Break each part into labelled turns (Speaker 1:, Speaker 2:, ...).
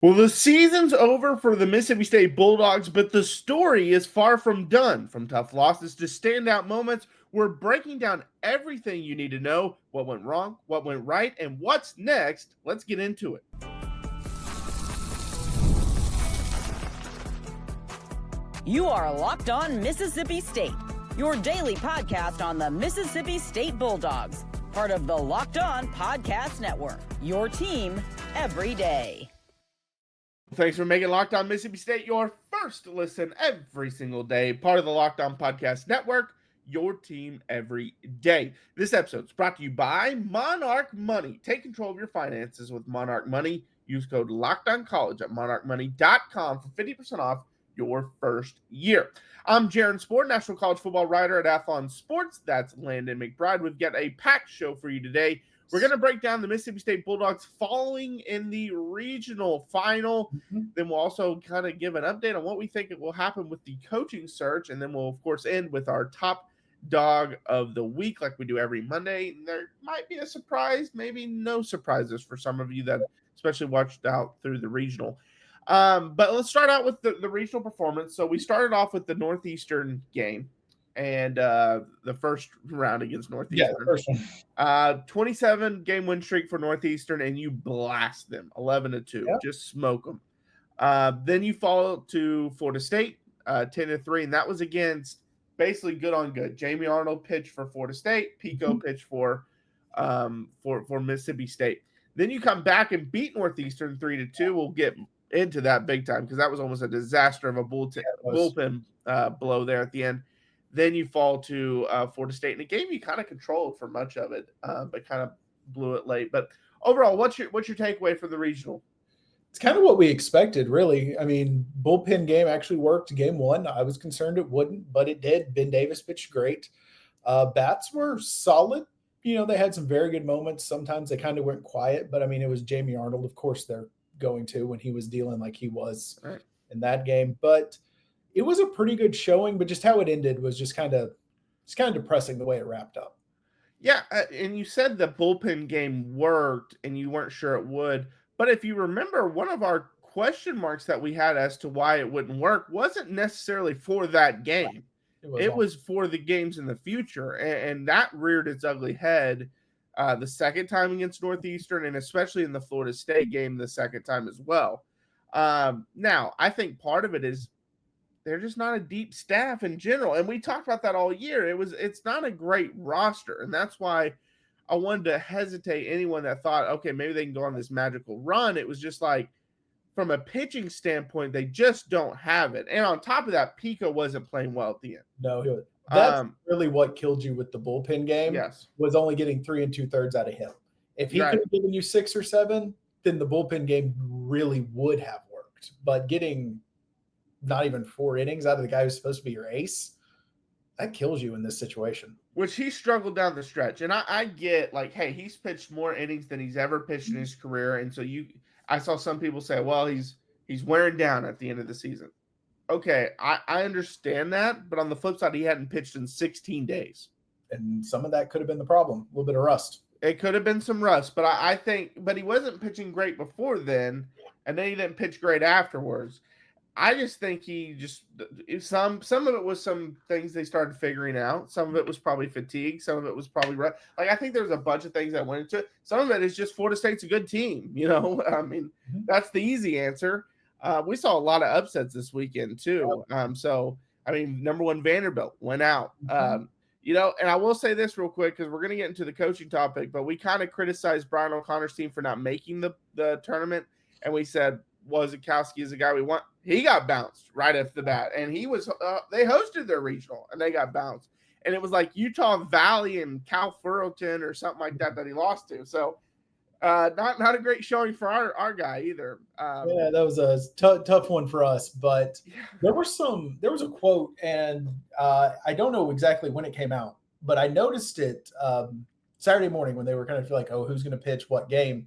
Speaker 1: Well, the season's over for the Mississippi State Bulldogs, but the story is far from done. From tough losses to standout moments, we're breaking down everything you need to know, what went wrong, what went right, and what's next. Let's get into it.
Speaker 2: You are Locked On Mississippi State, your daily podcast on the Mississippi State Bulldogs, part of the Locked On Podcast Network, your team every day.
Speaker 1: Thanks for making Locked On Mississippi State your first listen every single day. Part of the Locked On Podcast Network, your team every day. This episode is brought to you by Monarch Money. Take control of your finances with Monarch Money. Use code LOCKEDONCollege at monarchmoney.com for 50% off your first year. I'm Jaron, Spor, National College Football writer at Athlon Sports. That's Landon McBride. We've got a packed show for you today. We're going to break down the Mississippi State Bulldogs falling in the regional final. Then we'll also kind of give an update on what we think will happen with the coaching search. And then we'll, of course, end with our top dog of the week like we do every Monday. There might be a surprise, maybe no surprises for some of you that especially watched out through the regional. But let's start out with the regional performance. So we started off with the Northeastern game. And the first round against Northeastern.
Speaker 3: Yeah, the first one.
Speaker 1: 27 game win streak for Northeastern, and you blast them 11-2.
Speaker 3: Yep.
Speaker 1: Just smoke them. Then you fall to Florida State 10-3, and that was against basically good on good. Jamie Arnold pitched for Florida State. Pico pitched for Mississippi State. Then you come back and beat Northeastern 3-2. We'll get into that big time because that was almost a disaster of a bullpen blow there at the end. Then you fall to Florida State in a game you kind of controlled for much of it, but kind of blew it late. But overall, what's your takeaway from the regional?
Speaker 3: It's kind of what we expected, really. I mean, bullpen game actually worked game one. I was concerned it wouldn't, but it did. Ben Davis pitched great. Bats were solid. You know, they had some very good moments. Sometimes they kind of went quiet, but I mean, it was Jamie Arnold. Of course, they're going to when he was dealing like he was in that game. But it was a pretty good showing, but just how it ended was just kind of depressing the way it wrapped up.
Speaker 1: Yeah, and you said the bullpen game worked and you weren't sure it would. But if you remember, one of our question marks that we had as to why it wouldn't work wasn't necessarily for that game. It was for the games in the future. And that reared its ugly head the second time against Northeastern, and especially in the Florida State game the second time as well. Now, I think part of it is they're just not a deep staff in general. And we talked about that all year. It's not a great roster. And that's why I wanted to hesitate anyone that thought, okay, maybe they can go on this magical run. It was just like, from a pitching standpoint, they just don't have it. And on top of that, Pico wasn't playing well at the end.
Speaker 3: No, that's really what killed you with the bullpen game.
Speaker 1: Yes.
Speaker 3: Was only getting 3 2/3 out of him. If he could have given you 6 or 7, then the bullpen game really would have worked. But getting not even 4 innings out of the guy who's supposed to be your ace, that kills you in this situation.
Speaker 1: Which he struggled down the stretch. And I get, like, hey, he's pitched more innings than he's ever pitched in his career. And so I saw some people say, well, he's wearing down at the end of the season. Okay, I understand that. But on the flip side, he hadn't pitched in 16 days.
Speaker 3: And some of that could have been the problem, a little bit of rust.
Speaker 1: It could have been some rust. But I think – but he wasn't pitching great before then. And then he didn't pitch great afterwards. I just think he just some of it was some things they started figuring out. Some of it was probably fatigue. Some of it was probably like I think there's a bunch of things that went into it. Some of it is just Florida State's a good team. You know, I mean, that's the easy answer. We saw a lot of upsets this weekend too. So I mean, number one Vanderbilt went out. You know, and I will say this real quick because we're going to get into the coaching topic, but we kind of criticized Brian O'Connor's team for not making the tournament, and we said, Wozakowski is the guy we want. He got bounced right off the bat, and he was they hosted their regional, and they got bounced. And it was like Utah Valley and Cal Fullerton or something like that he lost to. So not a great showing for our guy either.
Speaker 3: Yeah, that was a tough one for us. But there was a quote, and I don't know exactly when it came out, but I noticed it Saturday morning when they were kind of like, oh, who's going to pitch what game,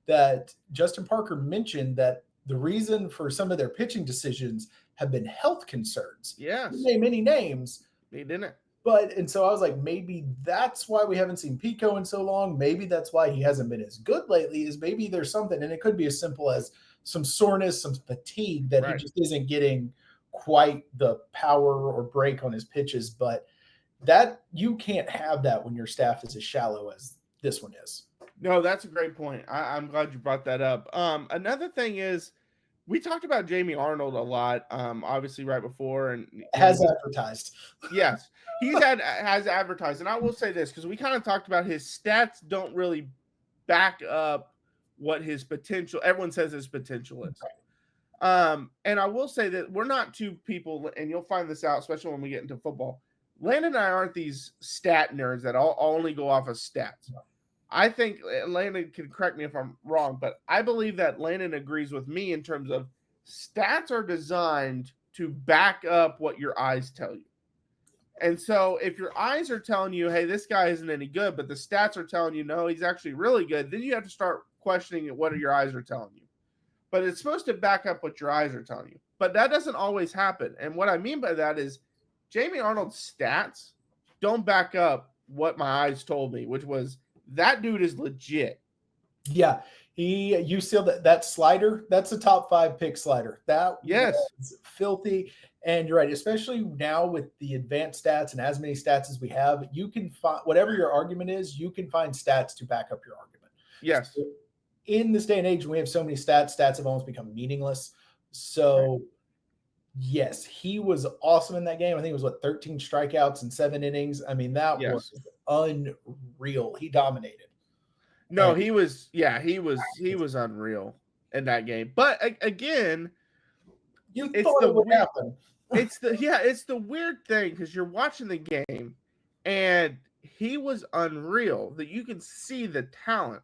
Speaker 3: that Justin Parker mentioned that the reason for some of their pitching decisions have been health concerns.
Speaker 1: Yes.
Speaker 3: He didn't name any names.
Speaker 1: He didn't.
Speaker 3: And so I was like, maybe that's why we haven't seen Pico in so long. Maybe that's why he hasn't been as good lately, is maybe there's something. And it could be as simple as soreness, some fatigue that he
Speaker 1: Right.
Speaker 3: just isn't getting quite the power or break on his pitches. But that you can't have that when your staff is as shallow as this one is.
Speaker 1: No, that's a great point. I'm glad you brought that up. Another thing is we talked about Jamie Arnold a lot, obviously right before, and
Speaker 3: Has advertised.
Speaker 1: yes, has advertised, and I will say this because we kind of talked about his stats don't really back up what his potential. Everyone says his potential is. And I will say that we're not two people, and you'll find this out, especially when we get into football. Landon and I aren't these stat nerds that all only go off of stats. I think Landon can correct me if I'm wrong, but I believe that Landon agrees with me in terms of stats are designed to back up what your eyes tell you. And so if your eyes are telling you, hey, this guy isn't any good, but the stats are telling you, no, he's actually really good, then you have to start questioning what your eyes are telling you. But it's supposed to back up what your eyes are telling you. But that doesn't always happen. And what I mean by that is Jamie Arnold's stats don't back up what my eyes told me, which was that dude is legit.
Speaker 3: Yeah. You see that slider, that's a top 5 pick slider. That was filthy. And you're right, especially now with the advanced stats and as many stats as we have, you can find whatever your argument is, you can find stats to back up your argument.
Speaker 1: Yes.
Speaker 3: So in this day and age, we have so many stats have almost become meaningless. So yes, he was awesome in that game. I think it was 13 strikeouts in 7 innings. I mean, that was unreal. He dominated.
Speaker 1: No, he was unreal in that game. But again,
Speaker 3: thought it would happen.
Speaker 1: It's the weird thing because you're watching the game and he was unreal. That you can see the talent,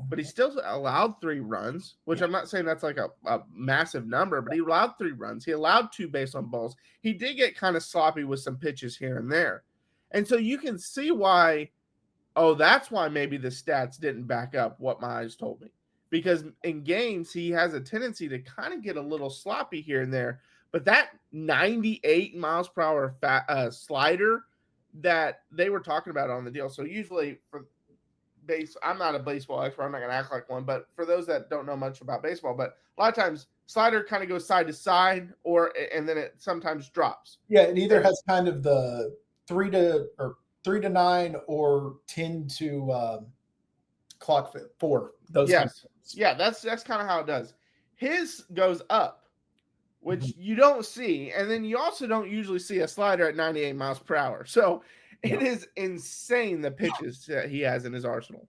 Speaker 1: but he still allowed 3 runs, which I'm not saying that's like a massive number, but he allowed 3 runs. He allowed 2 base on balls. He did get kind of sloppy with some pitches here and there. And so you can see why, that's why maybe the stats didn't back up what my eyes told me. Because in games, he has a tendency to kind of get a little sloppy here and there. But that 98 miles per hour slider that they were talking about on the deal. So usually for I'm not a baseball expert. I'm not going to act like one. But for those that don't know much about baseball, but a lot of times slider kind of goes side to side and then it sometimes drops.
Speaker 3: Yeah, it either has kind of the 3 to 9 or 10 to clock 4. Those
Speaker 1: yes. Yeah, that's kind of how it does. His goes up, which you don't see. And then you also don't usually see a slider at 98 miles per hour. So it is insane the pitches that he has in his arsenal.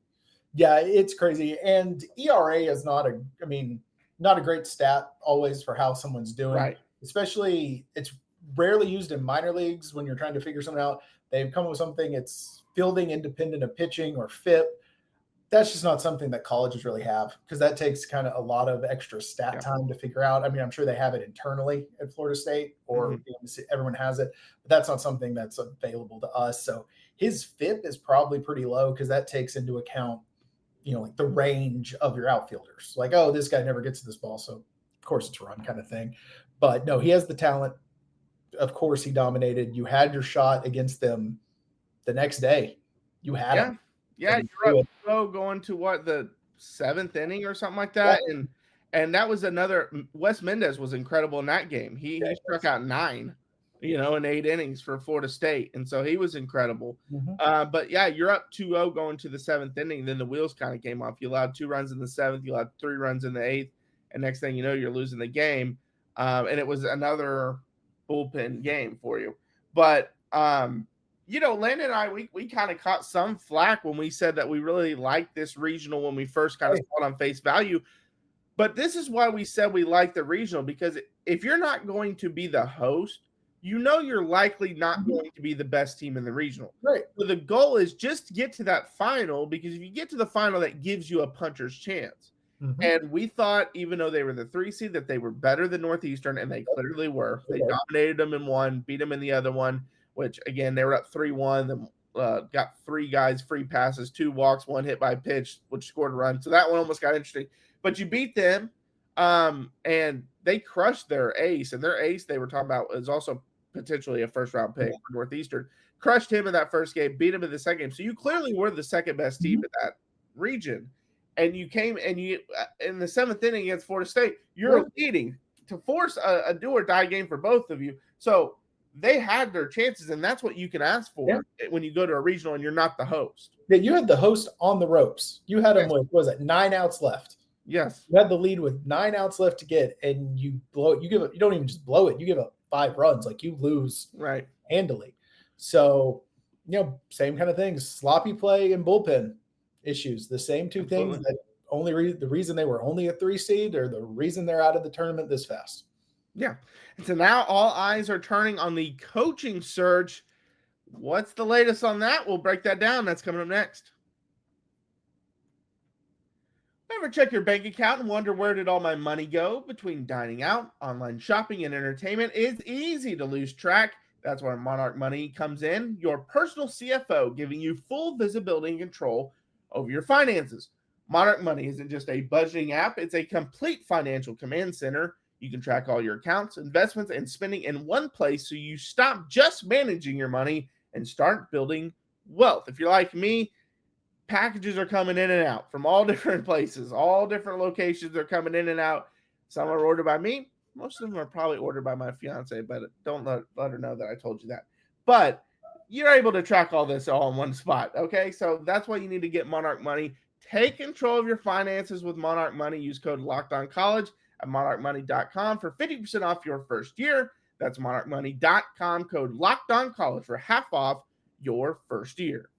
Speaker 3: Yeah, it's crazy. And ERA is not a great stat always for how someone's doing.
Speaker 1: Right.
Speaker 3: Especially it's rarely used in minor leagues when you're trying to figure something out. They've come up with something, it's fielding independent of pitching or FIP. That's just not something that colleges really have because that takes kind of a lot of extra stat time to figure out. I mean, I'm sure they have it internally at Florida State or everyone has it, but that's not something that's available to us. So his FIP is probably pretty low because that takes into account, like the range of your outfielders. Like, this guy never gets to this ball, so of course it's a run kind of thing. But no, he has the talent. Of course he dominated. You had your shot against them the next day. You had him.
Speaker 1: Yeah, you're up going to the 7th inning or something like that. Yeah. And that was another Wes Mendez was incredible in that game. He struck out 9, in 8 innings for Florida State. And so he was incredible. But yeah, you're up 2-0 going to the 7th inning. Then the wheels kind of came off. You allowed 2 runs in the 7th, you allowed 3 runs in the 8th, and next thing you know, you're losing the game. And it was another bullpen game for you. But Landon and I, we kind of caught some flack when we said that we really liked this regional when we first kind of saw it on face value. But this is why we said we like the regional, because if you're not going to be the host, you're likely not going to be the best team in the regional.
Speaker 3: Right.
Speaker 1: So the goal is just to get to that final, because if you get to the final, that gives you a puncher's chance. And we thought, even though they were the 3 seed, that they were better than Northeastern, and they clearly were. They dominated them in one, beat them in the other one, which, again, they were up 3-1. Then got 3 guys free passes, 2 walks, 1 hit by pitch, which scored a run. So that one almost got interesting. But you beat them, and they crushed their ace. And their ace they were talking about is also potentially a first-round pick for Northeastern. Crushed him in that first game, beat him in the second game. So you clearly were the second-best team in that region. and you came and you in the 7th inning against Florida State, you're leading to force a do or die game for both of you. So they had their chances, and that's what you can ask for when you go to a regional and you're not the host.
Speaker 3: Yeah, you had the host on the ropes. You had him with, what was it, 9 outs left?
Speaker 1: Yes.
Speaker 3: You had the lead with 9 outs left to get, and you blow it. You don't even just blow it. You give up 5 runs. Like, you lose handily. So, same kind of things. Sloppy play and bullpen issues. The same two things that the reason they were only a 3 seed, or the reason they're out of the tournament this fast.
Speaker 1: Yeah. And so now all eyes are turning on the coaching search. What's the latest on that? We'll break that down. That's coming up next. Ever check your bank account and wonder where did all my money go? Between dining out, online shopping, and entertainment, it's easy to lose track. That's where Monarch Money comes in, your personal CFO, giving you full visibility and control over your finances. Monarch Money isn't just a budgeting app, it's a complete financial command center. You can track all your accounts, investments, and spending in one place so you stop just managing your money and start building wealth. If you're like me, packages are coming in and out from all different places, all different locations are coming in and out. Some are ordered by me. Most of them are probably ordered by my fiance, but don't let her know that I told you that. But you're able to track all this all in one spot, okay? So that's why you need to get Monarch Money. Take control of your finances with Monarch Money. Use code LOCKEDONCollege at monarchmoney.com for 50% off your first year. That's monarchmoney.com, code LOCKEDONCollege for half off your first year.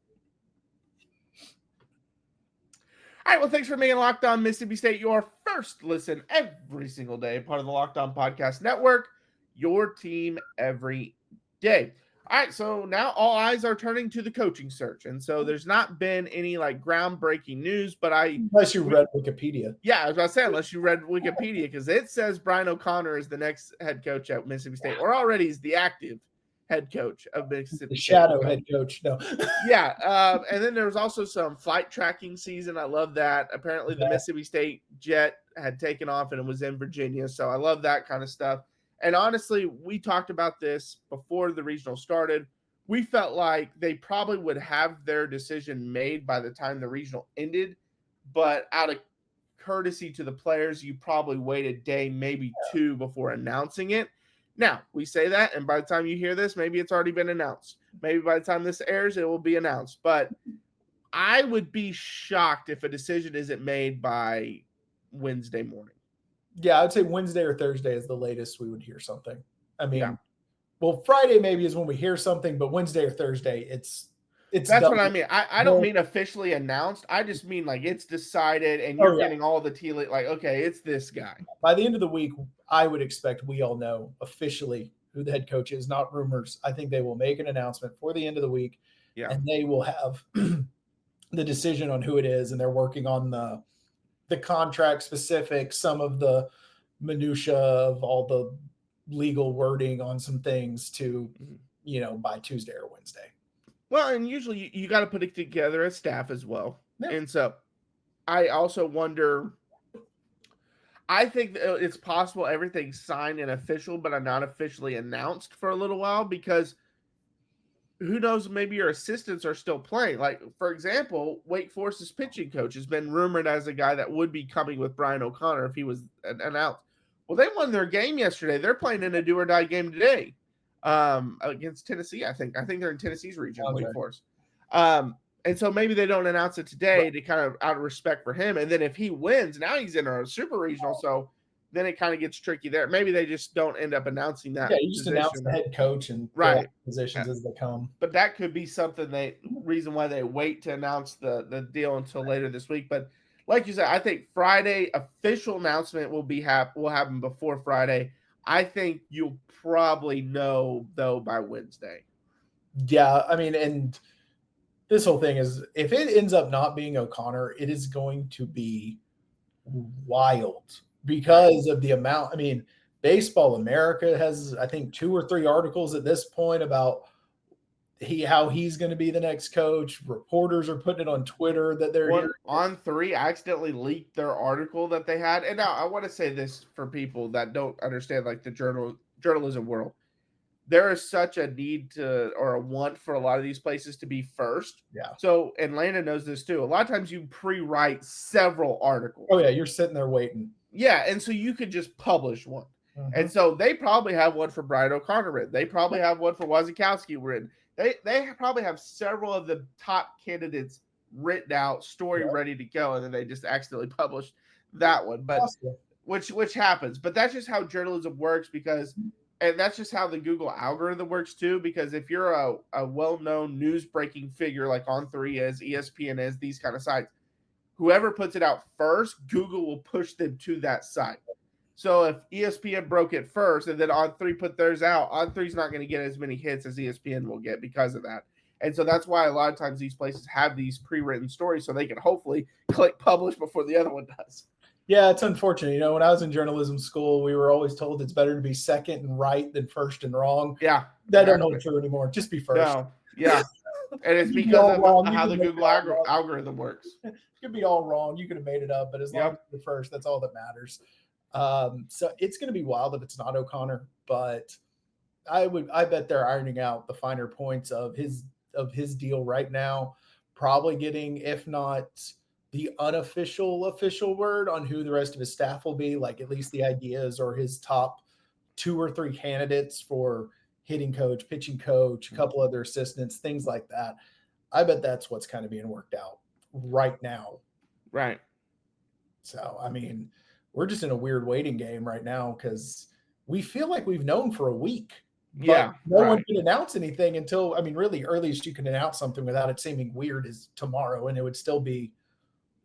Speaker 1: All right, well, thanks for making Locked On Mississippi State your first listen every single day, part of the Locked On Podcast Network, your team every day. All right, so now all eyes are turning to the coaching search, and so there's not been any groundbreaking news, but
Speaker 3: unless you read Wikipedia.
Speaker 1: Yeah, I was about to say, unless you read Wikipedia, because it says Brian O'Connor is the next head coach at Mississippi State, or already is the active head coach of Mississippi State.
Speaker 3: The shadow head coach, no.
Speaker 1: Yeah, and then there was also some flight tracking season. I love that. Apparently the Mississippi State jet had taken off and it was in Virginia, so I love that kind of stuff. And honestly, we talked about this before the regional started. We felt like they probably would have their decision made by the time the regional ended, but out of courtesy to the players, you probably wait a day, maybe 2 before announcing it. Now, we say that, and by the time you hear this, maybe it's already been announced. Maybe by the time this airs, it will be announced. But I would be shocked if a decision isn't made by Wednesday morning.
Speaker 3: Yeah, I would say Wednesday or Thursday is the latest we would hear something. I mean, well, Friday maybe is when we hear something, but Wednesday or Thursday, it's that's
Speaker 1: done. What I mean. I don't mean officially announced. I just mean it's decided and you're getting all the tea. Okay, it's this guy.
Speaker 3: By the end of the week, I would expect we all know officially who the head coach is, not rumors. I think they will make an announcement for the end of the week, and they will have the decision on who it is, and they're working on the contract specifics, some of the minutia of all the legal wording on some things to, by Tuesday or Wednesday.
Speaker 1: Well, and usually you got to put it together as staff as well. Yeah. And so I also wonder, I think it's possible everything's signed and official, but are not officially announced for a little while, because who knows, maybe your assistants are still playing. For example, Wake Forest's pitching coach has been rumored as a guy that would be coming with Brian O'Connor if he was announced. Well, they won their game yesterday. They're playing in a do-or-die game today against Tennessee, I think. I think they're in Tennessee's region, Wake Forest. And so maybe they don't announce it today to kind of out of respect for him. And then if he wins, now he's in a super regional, so then it kind of gets tricky there. Maybe they just don't end up announcing that.
Speaker 3: Yeah, you just announce the head coach and positions as they come.
Speaker 1: But that could be something reason why they wait to announce the deal until later this week. But like you said, I think Friday official announcement will happen before Friday. I think you'll probably know though by Wednesday.
Speaker 3: Yeah, I mean, and this whole thing is, if it ends up not being O'Connor, it is going to be wild because of the amount. I mean, Baseball America has, I think, 2 or 3 articles at this point about how he's going to be the next coach. Reporters are putting it on Twitter that they're
Speaker 1: on 3 accidentally leaked their article that they had. And now I want to say this for people that don't understand the journalism world. there is such a need to, or a want for a lot of these places to be first.
Speaker 3: Yeah.
Speaker 1: So, and Landon knows this too. A lot of times you pre-write several articles.
Speaker 3: Oh yeah, you're sitting there waiting.
Speaker 1: Yeah, and so you could just publish one.
Speaker 3: Mhm.
Speaker 1: And so they probably have one for Brian O'Connor written. They probably have one for Wazikowski written. They probably have several of the top candidates written out, story ready to go, and then they just accidentally published that one. But which happens. But that's just how journalism works, because, and that's just how the Google algorithm works too. Because if you're a well-known news breaking figure like On3 is, ESPN is, these kind of sites, whoever puts it out first, Google will push them to that site. So if ESPN broke it first and then On3 put theirs out, On3's not going to get as many hits as ESPN will get because of that. And so that's why a lot of times these places have these pre-written stories so they can hopefully click publish before the other one does.
Speaker 3: Yeah, it's unfortunate. You know, when I was in journalism school, we were always told it's better to be second and right than first and wrong.
Speaker 1: Yeah.
Speaker 3: That don't hold true anymore. Just be first.
Speaker 1: No. Yeah. And it's because of how the Google algorithm works.
Speaker 3: It could be all wrong. You could have made it up, but as long as you're first, that's all that matters. So it's going to be wild if it's not O'Connor, but I bet they're ironing out the finer points of his deal right now, probably getting, if not the official word on who the rest of his staff will be, like at least the ideas or his top 2 or 3 candidates for hitting coach, pitching coach, a couple other assistants, things like that. I bet that's what's kind of being worked out right now.
Speaker 1: Right.
Speaker 3: So, I mean, we're just in a weird waiting game right now because we feel like we've known for a week. But no one can announce anything until, I mean, really earliest you can announce something without it seeming weird is tomorrow, and it would still be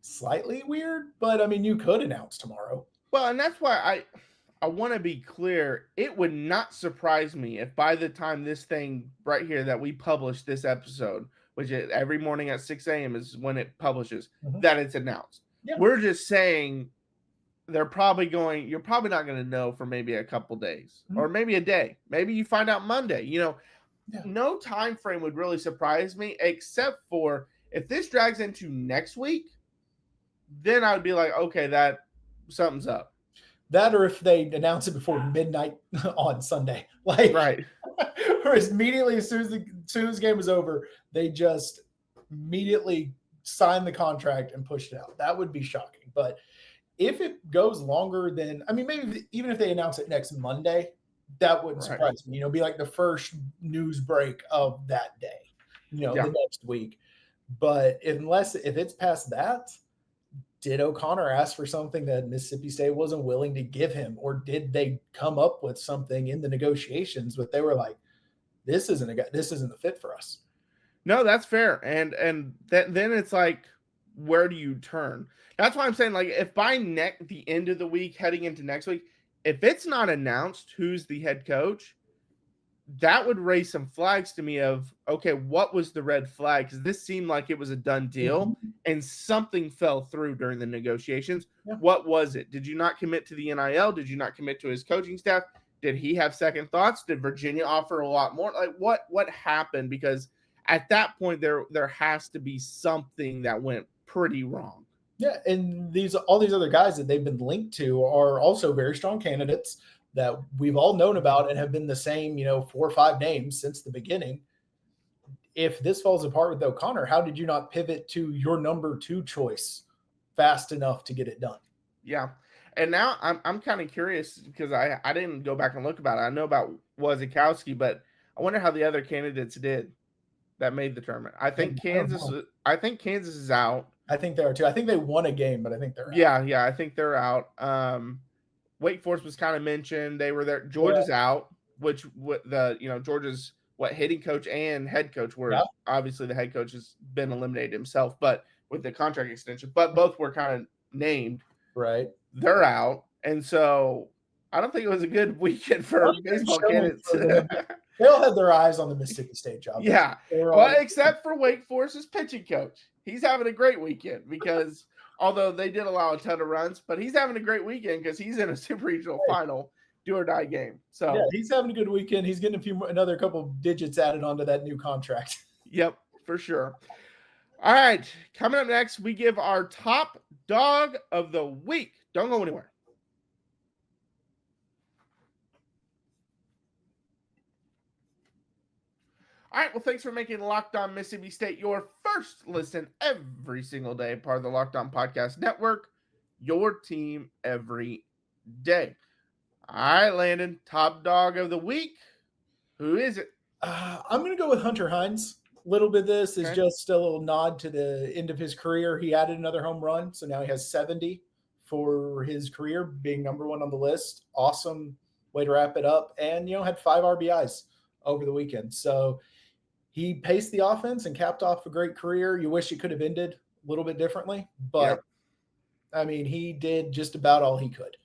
Speaker 3: slightly weird, but I mean, you could announce tomorrow.
Speaker 1: Well, and that's why I want to be clear. It would not surprise me if by the time this thing right here that we publish this episode, which is every morning at 6 a.m. is when it publishes, that it's announced. Yeah. We're just saying you're probably not going to know for maybe a couple days or maybe a day. Maybe you find out Monday. You know, no time frame would really surprise me, except for if this drags into next week, then I would be like, okay, that something's up.
Speaker 3: That, or if they announce it before midnight on Sunday, like or immediately as soon as the game was over, they just immediately signed the contract and pushed it out. That would be shocking. But if it goes longer than, I mean, maybe even if they announce it next Monday, that wouldn't surprise me. You know, be like the first news break of that day, you know, the next week. But if it's past that, did O'Connor ask for something that Mississippi State wasn't willing to give him? Or did they come up with something in the negotiations, but they were like, this isn't the fit for us?
Speaker 1: No, that's fair. And then it's like, where do you turn? That's why I'm saying, like, if by the end of the week, heading into next week, if it's not announced who's the head coach, that would raise some flags to me of, okay, what was the red flag? Because this seemed like it was a done deal and something fell through during the negotiations. Yeah. What was it? Did you not commit to the NIL? Did you not commit to his coaching staff? Did he have second thoughts? Did Virginia offer a lot more? Like, what happened? Because at that point, there has to be something that went pretty wrong.
Speaker 3: Yeah, and all these other guys that they've been linked to are also very strong candidates that we've all known about and have been the same, 4 or 5 names since the beginning. If this falls apart with O'Connor, how did you not pivot to your number 2 choice fast enough to get it done?
Speaker 1: Yeah. And now I'm kind of curious because I didn't go back and look about it. I know about Wazikowski, but I wonder how the other candidates did that made the tournament. I think Kansas is out.
Speaker 3: I think they are too. I think they won a game, but I think they're out.
Speaker 1: Yeah, I think they're out. Wake Forest was kind of mentioned. They were there. Georgia's out, which Georgia's hitting coach and head coach were obviously the head coach has been eliminated himself, but with the contract extension, but both were kind of named.
Speaker 3: Right.
Speaker 1: They're out. And so I don't think it was a good weekend for baseball candidates.
Speaker 3: They all had their eyes on the Mississippi State job.
Speaker 1: Yeah. Well, except for Wake Forest's pitching coach. He's having a great weekend because although they did allow a ton of runs, but he's having a great weekend because he's in a super regional final do or die game. So
Speaker 3: yeah, he's having a good weekend. He's getting another couple digits added onto that new contract.
Speaker 1: Yep, for sure. All right. Coming up next, we give our top dog of the week. Don't go anywhere. All right, well, thanks for making Locked On Mississippi State your first listen every single day, part of the Locked On Podcast Network, your team every day. All right, Landon, top dog of the week. Who is it?
Speaker 3: I'm going to go with Hunter Hines. A little bit of this is just a little nod to the end of his career. He added another home run, so now he has 70 for his career, being number one on the list. Awesome way to wrap it up. And, had 5 RBIs over the weekend. So he paced the offense and capped off a great career. You wish it could have ended a little bit differently, but I mean, he did just about all he could.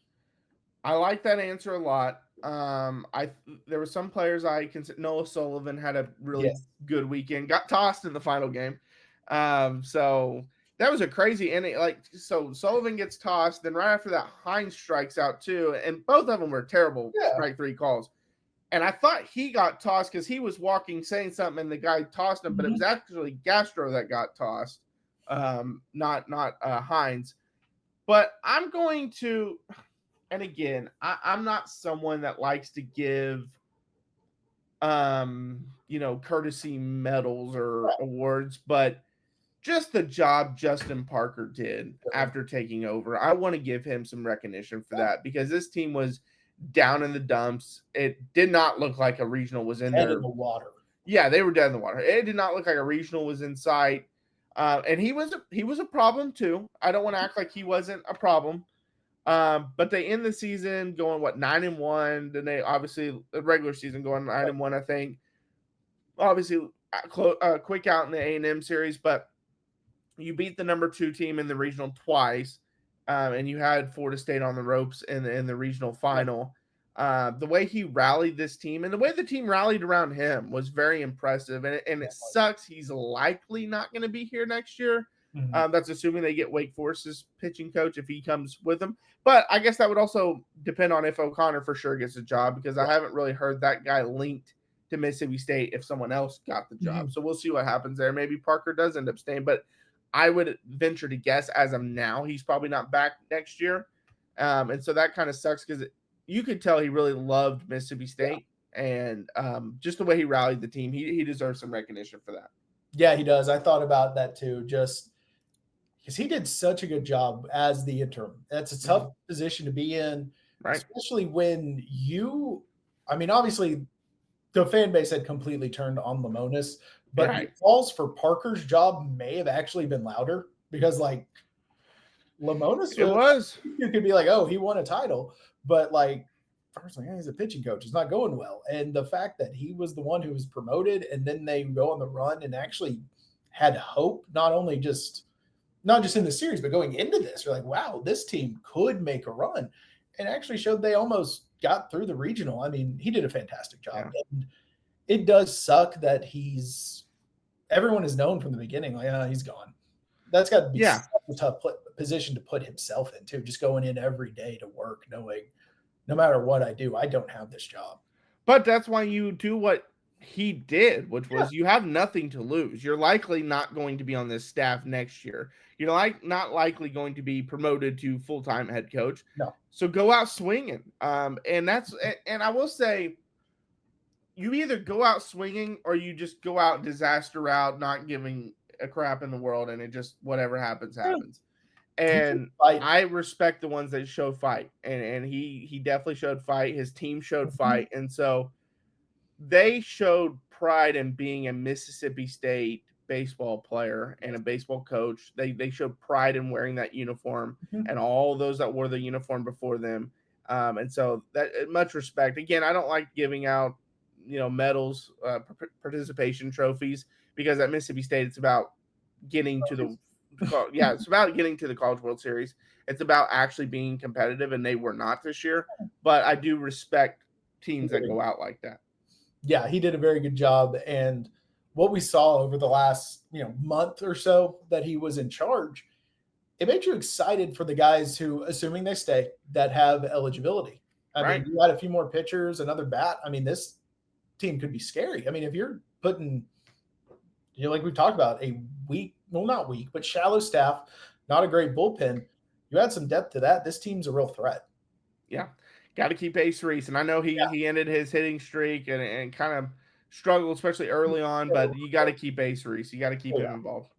Speaker 1: I like that answer a lot. There were some players I consider. Noah Sullivan had a really good weekend. Got tossed in the final game. So that was a crazy inning. So Sullivan gets tossed. Then right after that, Hines strikes out too, and both of them were terrible strike 3 calls. And I thought he got tossed because he was walking, saying something, and the guy tossed him. But it was actually Gastro that got tossed, not Hines. But I'm going to. And again, I'm not someone that likes to give, courtesy medals or awards, but just the job Justin Parker did after taking over, I want to give him some recognition for that, because this team was down in the dumps. It did not look like a regional was in there.
Speaker 3: In the water.
Speaker 1: Yeah, they were dead in the water. It did not look like a regional was in sight. And he was a problem too. I don't want to act like he wasn't a problem. But they end the season going 9-1. Then they obviously the regular season going 9-1. I think obviously quick out in the A&M series, but you beat the number 2 team in the regional twice, and you had Florida State on the ropes in the regional final. The way he rallied this team and the way the team rallied around him was very impressive. And it sucks he's likely not going to be here next year. That's assuming they get Wake Forest's pitching coach if he comes with them. But I guess that would also depend on if O'Connor for sure gets a job, because I haven't really heard that guy linked to Mississippi State if someone else got the job. So we'll see what happens there. Maybe Parker does end up staying, but I would venture to guess as of now he's probably not back next year. And so that kind of sucks, because you could tell he really loved Mississippi State, and just the way he rallied the team, he deserves some recognition for that.
Speaker 3: Yeah, he does. I thought about that too, just because he did such a good job as the interim. That's a tough position to be in, especially when obviously the fan base had completely turned on Lemonis, but the calls for Parker's job may have actually been louder, because Lemonis you could be like, oh, he won a title, but Parker's he's a pitching coach. It's not going well. And the fact that he was the one who was promoted, and then they go on the run and actually had hope, not just in the series, but going into this, you're like, wow, this team could make a run, and actually showed they almost got through the regional. I mean, he did a fantastic job. Yeah. And it does suck that everyone is known from the beginning, he's gone. That's got to be a tough position to put himself in too, just going in every day to work, knowing no matter what I do, I don't have this job.
Speaker 1: But that's why you do what he did, which was you have nothing to lose. You're likely not going to be on this staff next year. You're not likely going to be promoted to full-time head coach.
Speaker 3: No.
Speaker 1: So go out swinging. And I will say, you either go out swinging or you just go out disaster route, not giving a crap in the world, and it just whatever happens. And I respect the ones that show fight, and he definitely showed fight. His team showed fight, and so they showed pride in being a Mississippi State baseball player and a baseball coach. They showed pride in wearing that uniform, and all those that wore the uniform before them. And so that much respect. Again, I don't like giving out, medals, participation trophies, because at Mississippi State, it's about getting to the it's about getting to the College World Series. It's about actually being competitive, and they were not this year. But I do respect teams that go out like that.
Speaker 3: Yeah, he did a very good job. And what we saw over the last month or so that he was in charge, it made you excited for the guys who, assuming they stay, that have eligibility. I mean, you got a few more pitchers, another bat. I mean, this team could be scary. I mean, if you're putting, like we've talked about, a weak, well, not weak, but shallow staff, not a great bullpen, you add some depth to that, this team's a real threat.
Speaker 1: Yeah. Got to keep Ace Reese. And I know he ended his hitting streak and kind of struggle, especially early on, but you got to keep Ace Reese. You got to keep him
Speaker 3: Yeah.
Speaker 1: involved.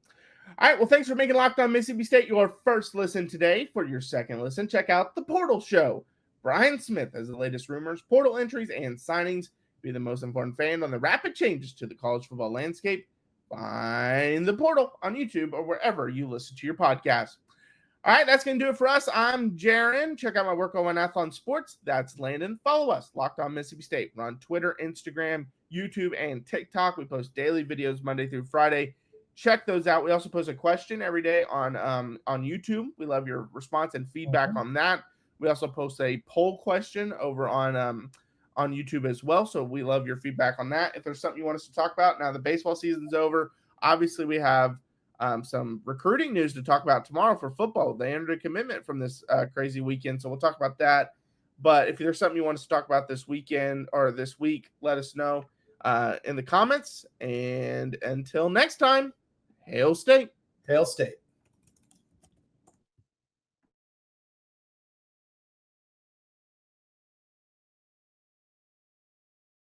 Speaker 1: All right, well, thanks for making Locked On Mississippi State your first listen today. For your second listen, check out The Portal Show. Brian Smith has the latest rumors, portal entries, and signings. Be the most informed fan on the rapid changes to the college football landscape. Find The Portal on YouTube or wherever you listen to your podcast. All right, that's going to do it for us. I'm Jaron. Check out my work on Athlon Sports. That's Landon. Follow us, Locked On Mississippi State. We're on Twitter, Instagram, YouTube, and TikTok. We post daily videos Monday through Friday. Check those out. We also post a question every day on YouTube. We love your response and feedback on that. We also post a poll question over on YouTube as well. So we love your feedback on that. If there's something you want us to talk about, now the baseball season's over. Obviously, we have some recruiting news to talk about tomorrow for football. They entered a commitment from this crazy weekend, so we'll talk about that. But if there's something you want us to talk about this weekend or this week, let us know in the comments. And until next time, Hail State.
Speaker 3: Hail State.